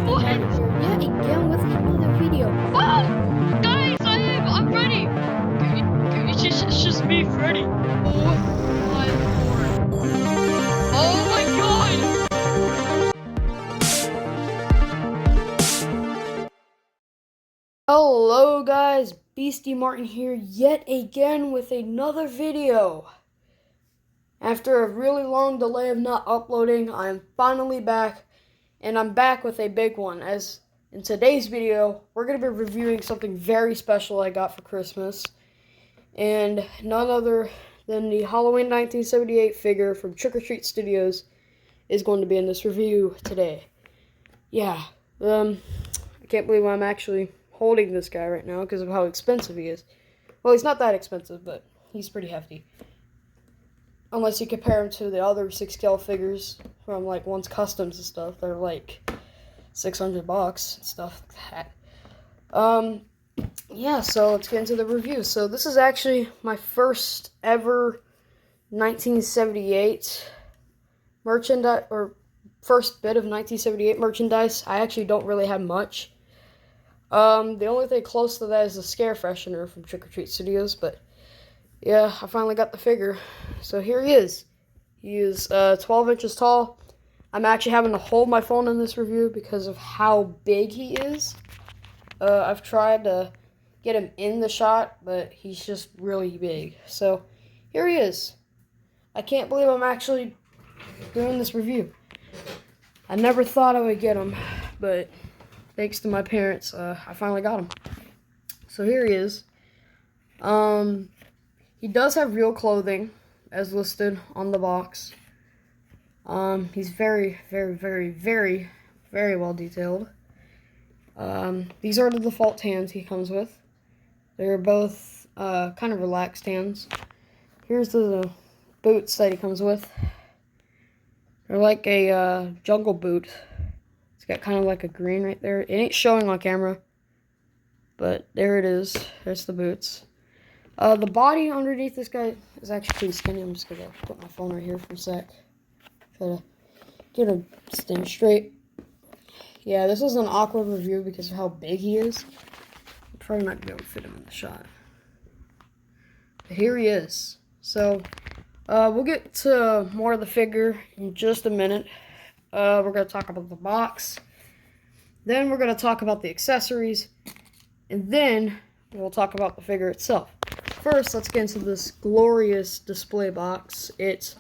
buttons. Yeah, again with another video. Oh, guys, I'm ready. It's just me, Freddy. Oh my lord. Oh my god. Hello guys, Beastie Martin here yet again with another video. After a really long delay of not uploading, I am finally back, and I'm back with a big one. As in today's video, we're going to be reviewing something very special I got for Christmas, and none other than the Halloween 1978 figure from Trick or Treat Studios is going to be in this review today. Yeah, I can't believe I'm actually holding this guy right now because of how expensive he is. Well, he's not that expensive, but he's pretty hefty. Unless you compare him to the other 6-scale figures from like One's Customs and stuff, they're like $600 and stuff like that. Yeah, so let's get into the review. So this is actually my first ever 1978 merchandise, or first bit of 1978 merchandise. I actually don't really have much. The only thing close to that is the Scare Freshener from Trick or Treat Studios, but yeah, I finally got the figure. So here he is. He is 12 inches tall. I'm actually having to hold my phone in this review because of how big he is. I've tried to get him in the shot, but he's just really big. So here he is. I can't believe I'm actually doing this review. I never thought I would get him, but thanks to my parents, I finally got him. So here he is. He does have real clothing, as listed on the box. He's very, very, very, very, very well detailed. These are the default hands he comes with. They're both kind of relaxed hands. Here's the boots that he comes with. They're like a jungle boot. It's got kind of like a green right there. It ain't showing on camera, but there it is. There's the boots. The body underneath this guy is actually pretty skinny. I'm just going to put my phone right here for a sec. Try to get him stand straight. Yeah, this is an awkward review because of how big he is. I'm probably not going to be able to fit him in the shot. But here he is. So, we'll get to more of the figure in just a minute. We're going to talk about the box. Then we're going to talk about the accessories. And then we'll talk about the figure itself. First, let's get into this glorious display box. It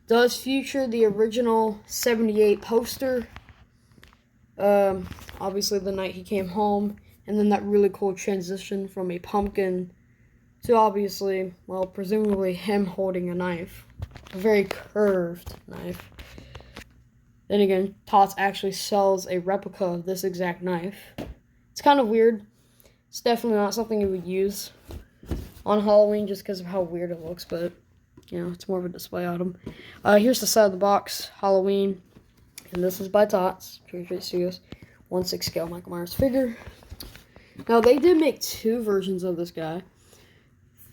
does feature the original 78 poster. Obviously the night he came home. And then that really cool transition from a pumpkin to obviously, well, presumably him holding a knife. A very curved knife. Then again, Tots actually sells a replica of this exact knife. It's kind of weird. It's definitely not something you would use on Halloween just because of how weird it looks, but, you know, it's more of a display item. Here's the side of the box, Halloween, and this is by Tots, Trick or Treat Studios, 1/6 scale Michael Myers figure. Now, they did make two versions of this guy.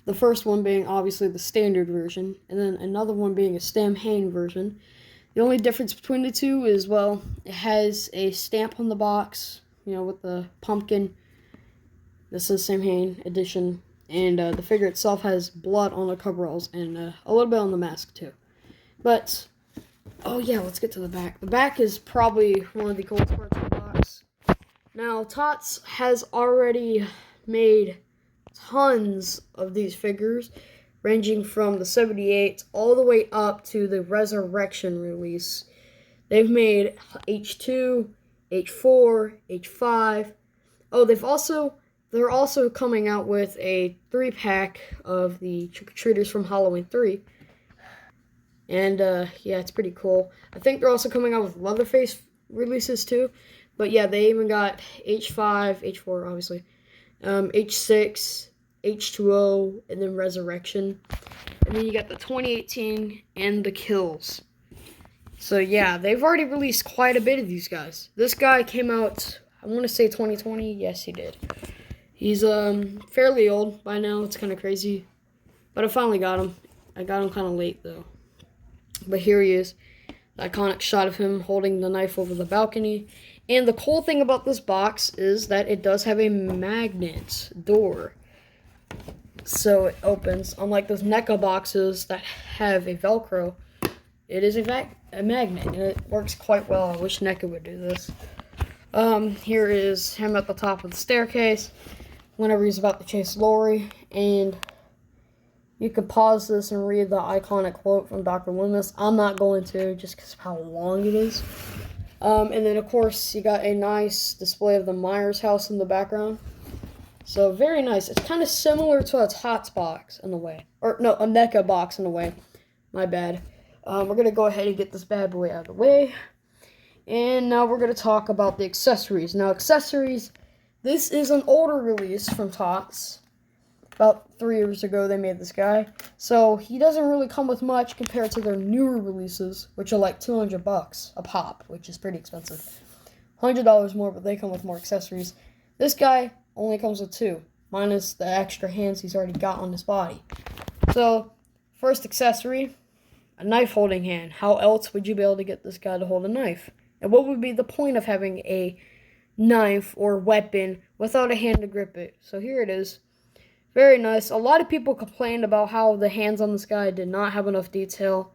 The first one being, obviously, the standard version, and then another one being a Samhain version. The only difference between the two is, well, it has a stamp on the box, you know, with the pumpkin. This is Samhain edition. And the figure itself has blood on the coveralls and a little bit on the mask, too. But, oh yeah, let's get to the back. The back is probably one of the coolest parts of the box. Now, Tots has already made tons of these figures, ranging from the 78 all the way up to the Resurrection release. They've made H2, H4, H5. Oh, they're also coming out with a 3-pack of the Trick-or-Treaters from Halloween 3. And, yeah, it's pretty cool. I think they're also coming out with Leatherface releases, too. But, yeah, they even got H5, H4, obviously, H6, H2O, and then Resurrection. And then you got the 2018 and the Kills. So, yeah, they've already released quite a bit of these guys. This guy came out, I want to say 2020. Yes, he did. He's fairly old by now. It's kind of crazy. But I finally got him. I got him kind of late, though. But here he is. The iconic shot of him holding the knife over the balcony. And the cool thing about this box is that it does have a magnet door. So it opens, unlike those NECA boxes that have a Velcro. It is a magnet, and it works quite well. I wish NECA would do this. Here is him at the top of the staircase whenever he's about to chase Lori, and you could pause this and read the iconic quote from Dr. Loomis. I'm not going to, just because of how long it is. And then, of course, you got a nice display of the Myers house in the background. So, very nice. It's kind of similar to a Tots box in a way. Or, no, a NECA box in a way. My bad. We're going to go ahead and get this bad boy out of the way. And now we're going to talk about the accessories. Now, accessories, this is an older release from Tots. About 3 years ago, they made this guy. So, he doesn't really come with much compared to their newer releases, which are like $200 a pop, which is pretty expensive. $100 more, but they come with more accessories. This guy only comes with 2, minus the extra hands he's already got on his body. So, first accessory, a knife holding hand. How else would you be able to get this guy to hold a knife? And what would be the point of having a knife or weapon without a hand to grip it? So here it is. Very nice. A lot of people complained about how the hands on this guy did not have enough detail.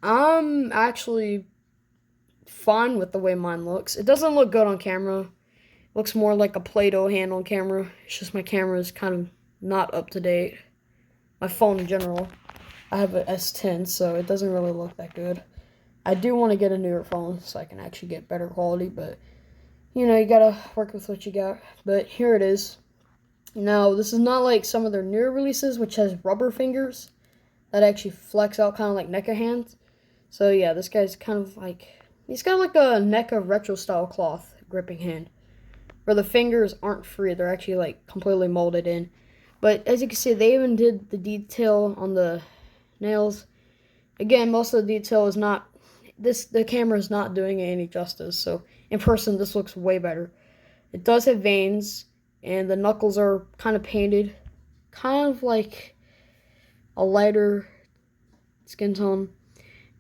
I'm actually fine with the way mine looks. It doesn't look good on camera. It looks more like a Play-Doh hand on camera. It's just my camera is kind of not up to date. My phone in general. I have an S10, so it doesn't really look that good. I do want to get a newer phone so I can actually get better quality, but, you know, you gotta work with what you got. But here it is. Now, this is not like some of their newer releases, which has rubber fingers that actually flex out kind of like NECA hands. So, yeah, this guy's kind of like, he's got like a NECA retro-style cloth gripping hand, where the fingers aren't free. They're actually, like, completely molded in. But, as you can see, they even did the detail on the nails. Again, most of the detail is not, the camera is not doing it any justice. So, in person, this looks way better. It does have veins, and the knuckles are kind of painted, kind of like a lighter skin tone.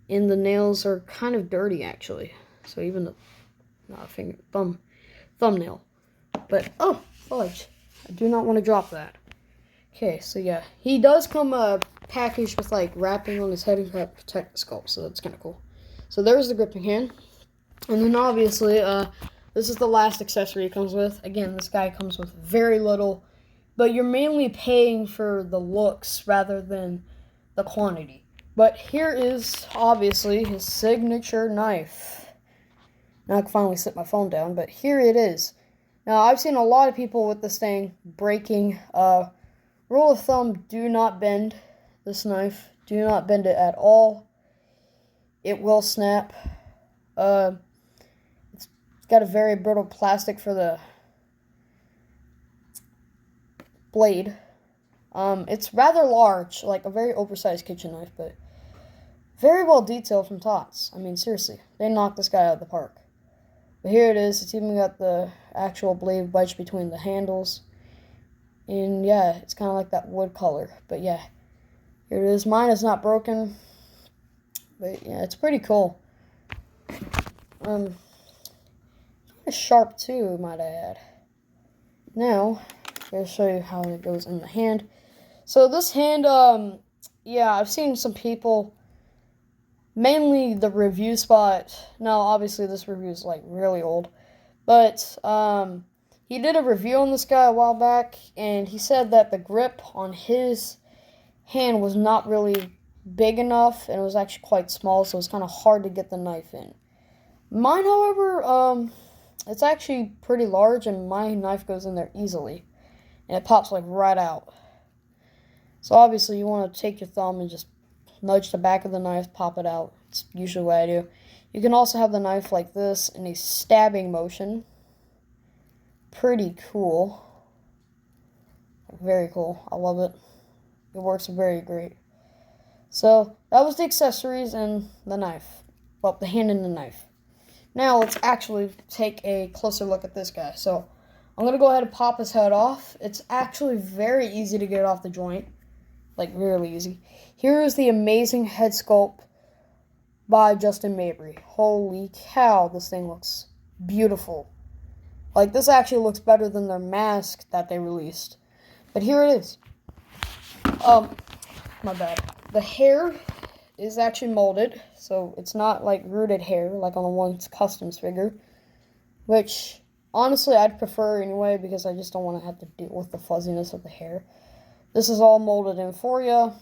And the nails are kind of dirty, actually. So even the thumbnail. But, oh, fudge. I do not want to drop that. Okay, so yeah. He does come packaged with, like, wrapping on his head to protect the sculpt, so that's kind of cool. So there's the gripping hand. And then, obviously, this is the last accessory it comes with. Again, this guy comes with very little, but you're mainly paying for the looks rather than the quantity. But here is, obviously, his signature knife. Now I can finally sit my phone down, but here it is. Now, I've seen a lot of people with this thing breaking. Rule of thumb, do not bend this knife. Do not bend it at all. It will snap. It's got a very brittle plastic for the blade. It's rather large, like a very oversized kitchen knife, but very well detailed from Tots. I mean, seriously, they knocked this guy out of the park. But here it is. It's even got the actual blade wedged between the handles. And yeah, it's kind of like that wood color. But yeah, here it is. Mine is not broken. But yeah, it's pretty cool. Kind of sharp too, might I add. Now, I'm going to show you how it goes in the hand. So this hand, yeah, I've seen some people, mainly the review spot. Now, obviously, this review is, like, really old. But, he did a review on this guy a while back, and he said that the grip on his hand was not really big enough, and it was actually quite small, so it was kind of hard to get the knife in. Mine, however, it's actually pretty large, and my knife goes in there easily, and it pops, like, right out. So, obviously, you want to take your thumb and just nudge the back of the knife, pop it out. It's usually what I do. You can also have the knife like this in a stabbing motion. Pretty cool. Very cool. I love it. It works very great. So, that was the accessories and the knife. Well, the hand and the knife. Now, let's actually take a closer look at this guy. So, I'm going to go ahead and pop his head off. It's actually very easy to get off the joint. Like, really easy. Here is the amazing head sculpt by Justin Mabry. Holy cow, this thing looks beautiful. Like, this actually looks better than their mask that they released. But here it is. My bad. The hair is actually molded, so it's not like rooted hair like on the one's customs figure, which honestly I'd prefer anyway because I just don't want to have to deal with the fuzziness of the hair. This is all molded in for you.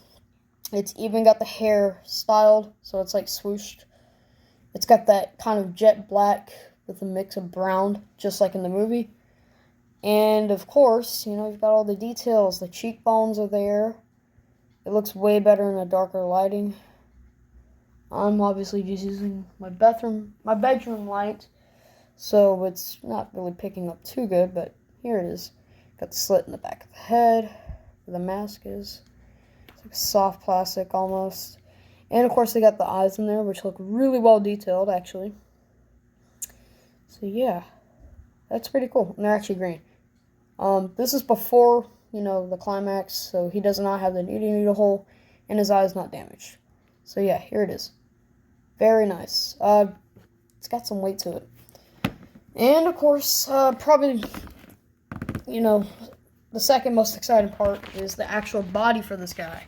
It's even got the hair styled, so it's like swooshed. It's got that kind of jet black with a mix of brown, just like in the movie. And of course, you know, you've got all the details. The cheekbones are there. It looks way better in a darker lighting. I'm obviously just using my bedroom light, so it's not really picking up too good, but here it is. Got the slit in the back of the head where the mask is. It's like soft plastic almost. And of course they got the eyes in there, which look really well detailed actually. So yeah, that's pretty cool. And they're actually green. This is before, you know, the climax, so he does not have the needle hole, and his eye is not damaged. So yeah, here it is. Very nice. It's got some weight to it. And of course, probably, you know, the second most exciting part is the actual body for this guy.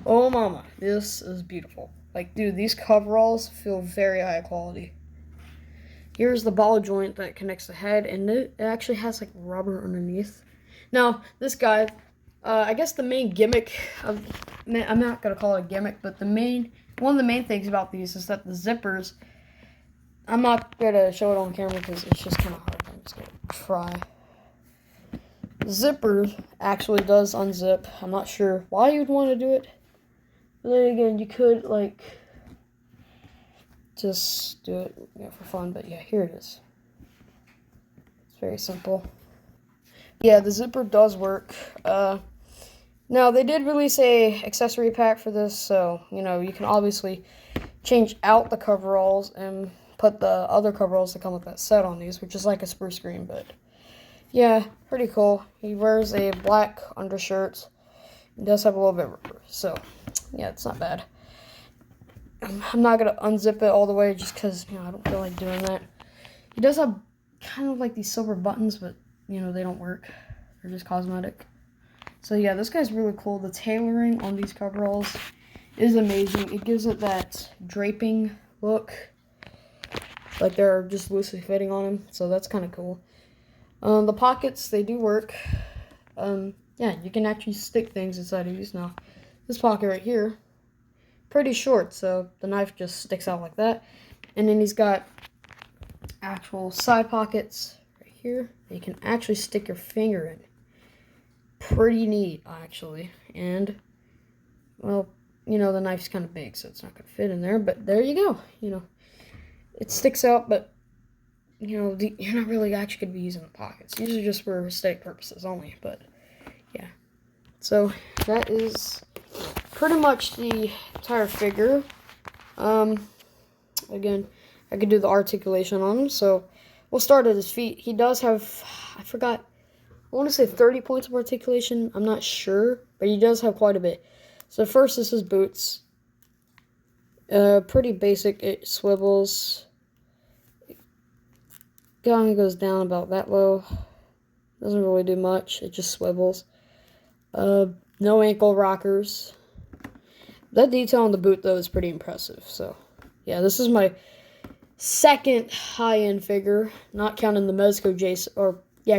Oh mama, this is beautiful. Like, dude, these coveralls feel very high quality. Here's the ball joint that connects the head, and it actually has like rubber underneath. Now, this guy, I guess the main gimmick of, I'm not gonna call it a gimmick, but one of the main things about these is that the zippers, I'm not gonna show it on camera because it's just kind of hard. I'm just gonna try. The zipper actually does unzip. I'm not sure why you'd want to do it. But then again, you could, like, just do it, you know, for fun. But yeah, here it is. It's very simple. Yeah, the zipper does work. Now, they did release a accessory pack for this, so, you know, you can obviously change out the coveralls and put the other coveralls that come with that set on these, which is like a spruce green, but yeah, pretty cool. He wears a black undershirt. He does have a little bit of rubber, so yeah, it's not bad. I'm not going to unzip it all the way just because, you know, I don't feel like doing that. He does have kind of like these silver buttons, but, you know, they don't work. They're just cosmetic. So yeah, this guy's really cool. The tailoring on these coveralls is amazing. It gives it that draping look, like they're just loosely fitting on him. So that's kind of cool. The pockets, they do work. Yeah, you can actually stick things inside of these. Now, this pocket right here, pretty short, so the knife just sticks out like that. And then he's got actual side pockets right here that you can actually stick your finger in. Pretty neat, actually. And, well, you know, the knife's kind of big, so it's not going to fit in there. But there you go. You know, it sticks out, but, you know, you're not really actually going to be using the pockets. These are just for aesthetic purposes only, but, yeah. So, that is pretty much the entire figure. Again, I could do the articulation on him, so we'll start at his feet. He does have, I want to say 30 points of articulation. I'm not sure, but he does have quite a bit. So first is his boots. Pretty basic. It swivels. It kind of goes down about that low. Doesn't really do much. It just swivels. No ankle rockers. That detail on the boot, though, is pretty impressive. So, yeah, this is my second high-end figure, not counting the Mezco Jason,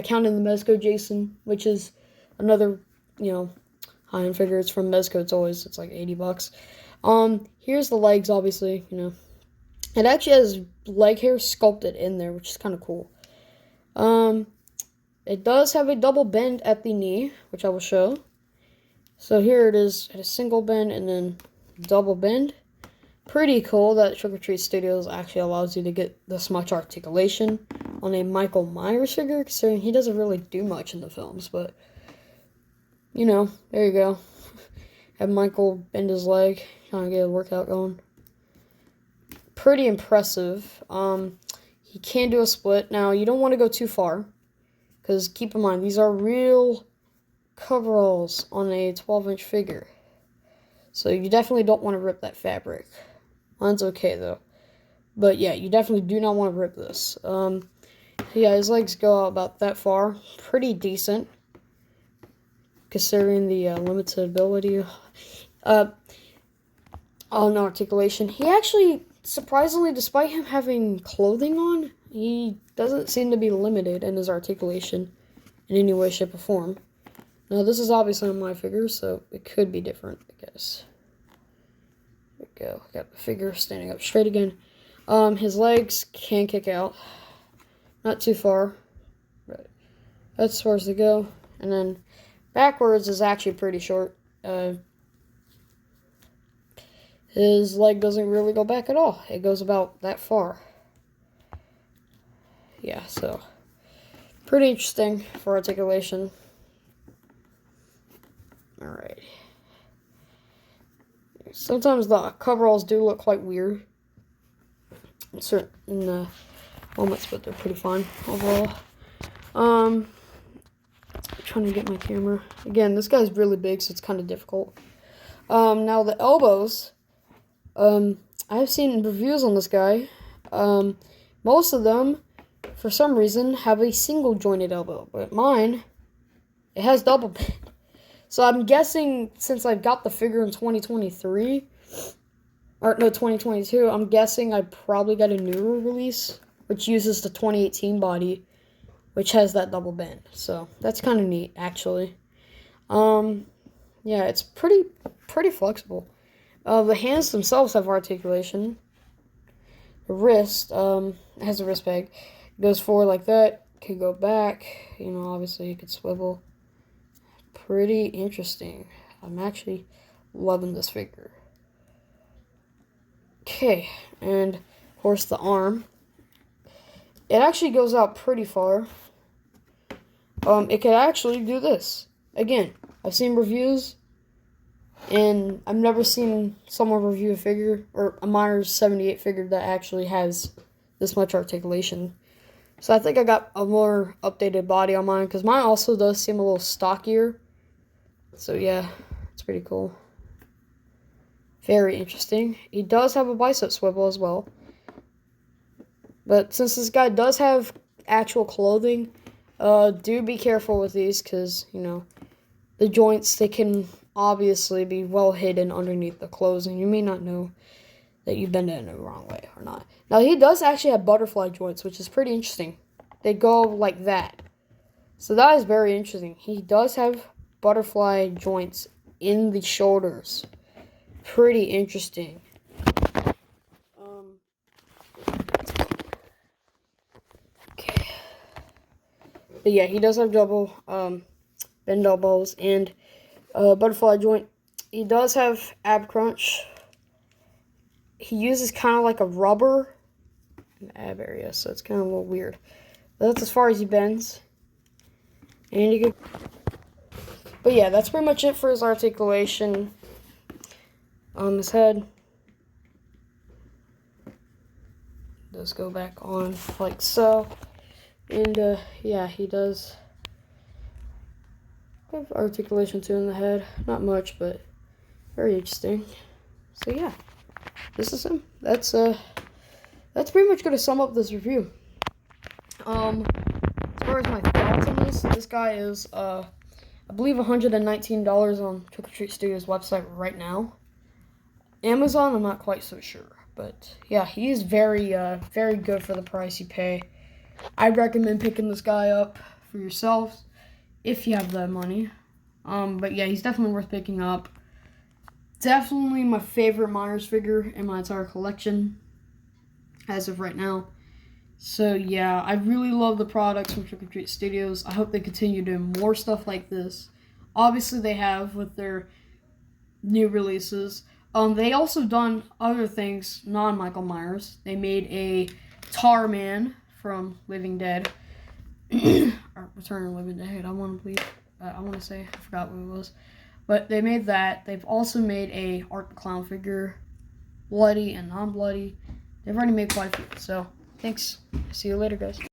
counting the Mezco Jason, which is another, you know, high-end figure. It's from Mezco. It's like $80. Here's the legs, obviously, you know. It actually has leg hair sculpted in there, which is kind of cool. It does have a double bend at the knee, which I will show. So here it is at a single bend and then double bend. Pretty cool that Trick or Treat Studios actually allows you to get this much articulation on a Michael Myers figure, considering he doesn't really do much in the films, but, you know, there you go. Have Michael bend his leg, trying to get a workout going. Pretty impressive. He can do a split. Now, you don't want to go too far, because keep in mind, these are real coveralls on a 12-inch figure. So you definitely don't want to rip that fabric. Mine's okay though. But yeah, you definitely do not want to rip this. Yeah, his legs go about that far. Pretty decent, considering the limited ability on articulation. He actually, surprisingly, despite him having clothing on, he doesn't seem to be limited in his articulation in any way, shape, or form. Now, this is obviously on my figure, so it could be different, I guess. There we go. Got the figure standing up straight again. His legs can kick out. Not too far, but that's as far as they go. And then backwards is actually pretty short. His leg doesn't really go back at all. It goes about that far. Yeah, so pretty interesting for articulation. Alright. Sometimes the coveralls do look quite weird in certain moments, but they're pretty fun overall. I'm trying to get my camera. Again, this guy's really big, so it's kind of difficult. Now the elbows. I've seen reviews on this guy. Most of them, for some reason, have a single jointed elbow, but mine, it has double bend. So I'm guessing, since I've got the figure in 2023, or no, 2022, I'm guessing I probably got a newer release, which uses the 2018 body, which has that double bend. So that's kind of neat, actually. Yeah, it's pretty flexible. The hands themselves have articulation. The wrist, it has a wrist peg. It goes forward like that, could go back, you know, obviously you could swivel. Pretty interesting. I'm actually loving this figure. Okay, and of course the arm. It actually goes out pretty far. It could actually do this. Again, I've seen reviews, and I've never seen someone review a figure, or a Myers 78 figure that actually has this much articulation. So I think I got a more updated body on mine, because mine also does seem a little stockier. So yeah, it's pretty cool. Very interesting. He does have a bicep swivel as well. But since this guy does have actual clothing, do be careful with these, because, you know, the joints, they can obviously be well hidden underneath the clothes, and you may not know that you bend it in the wrong way or not. Now, he does actually have butterfly joints, which is pretty interesting. They go like that. So that is very interesting. He does have butterfly joints in the shoulders. Pretty interesting. Okay. But yeah, he does have double bend elbows and butterfly joint. He does have ab crunch. He uses kind of like a rubber in the ab area, so it's kind of a little weird. But that's as far as he bends. And you could. But yeah, that's pretty much it for his articulation on his head. Does go back on like so. And yeah, he does have articulation too in the head. Not much, but very interesting. So yeah, this is him. That's pretty much gonna sum up this review. As far as my thoughts on this guy is I believe $119 on Trick or Treat Studios website right now. Amazon, I'm not quite so sure. But yeah, he is very good for the price you pay. I'd recommend picking this guy up for yourselves if you have the money. But yeah, he's definitely worth picking up. Definitely my favorite Myers figure in my entire collection as of right now. So yeah, I really love the products from Trick or Treat Studios. I hope they continue doing more stuff like this. Obviously they have with their new releases. They also done other things non-Michael Myers. They made a Tar Man from Living Dead. Or Return of the Living Dead, I want to say. I forgot what it was. But they made that. They've also made a Art the Clown figure. Bloody and non-bloody. They've already made quite a few. So, thanks. See you later, guys.